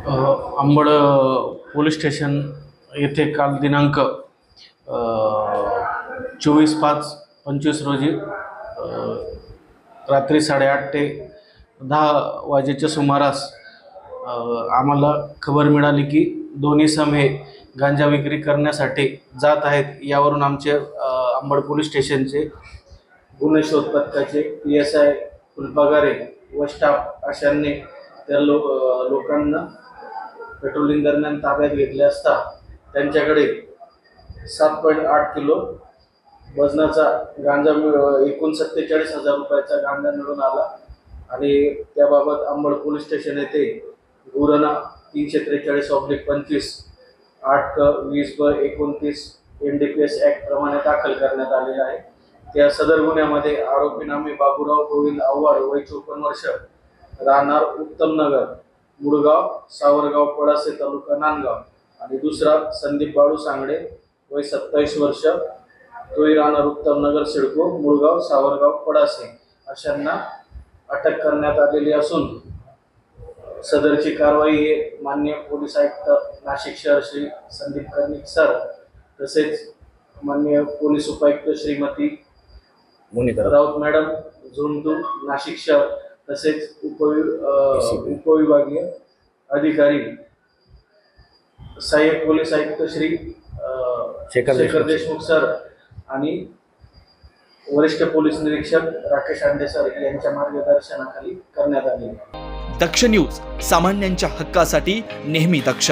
Ambad police station येथे काल दिनांक 24/5/25 रोजी रात्री 8:30 ते 10 वाजेच्या सुमारास आम्हाला खबर मिळाली की दोन्ही सम हे गांजा विक्री करण्यासाठी जात आहेत। यावरून आमचे अंबड पोलीस स्टेशनचे गुन्हे शोध पथकाचे PSI फुलपगारे व स्टाफ अशांनी त्या लोकांना पेट्रोलिंग दरम्यान ताब्यात घेतले असता त्यांच्याकडे 7.8 किलो वजनाचा गांजा एकूण 47,000 रुपयाचा गांजा मिळून आला आणि त्याबाबत अंबड पोलीस स्टेशन येथे गुन्हा 343/25 8-20-29 NDPS ॲक्ट प्रमाणे दाखल करण्यात आलेला आहे। त्या सदर गुन्ह्यामध्ये आरोपी नामे बाबूराव गोविंद आव्हाड वय 54 वर्ष राहणार उत्तम नगर मुळगाव सावरगाव पळासे तालुका नांदगाव आणि दुसरा संदीप बाळू सांगडे वय 27 वर्ष तोही राहणार उत्तम नगर सिडको मुळगाव सावरगाव पळासे अशांना अटक करण्यात आलेली असून सदरची कारवाई हे माननीय पोलीस आयुक्त नाशिक शहर श्री संदीप कर्णिक सर तसेच माननीय पोलीस उपायुक्त श्रीमती राऊत मॅडम झुंडून नाशिक शहर तसेच उपविभागीय अधिकारी सहाय्यक पोलीस आयुक्त श्री शेखर देशमुख सर आणि वरिष्ठ पोलीस निरीक्षक राकेश आंडे सर यांच्या मार्गदर्शनाखाली करण्यात आले। दक्ष न्यूज सामान्यांच्या हक्कासाठी नेहमी दक्ष।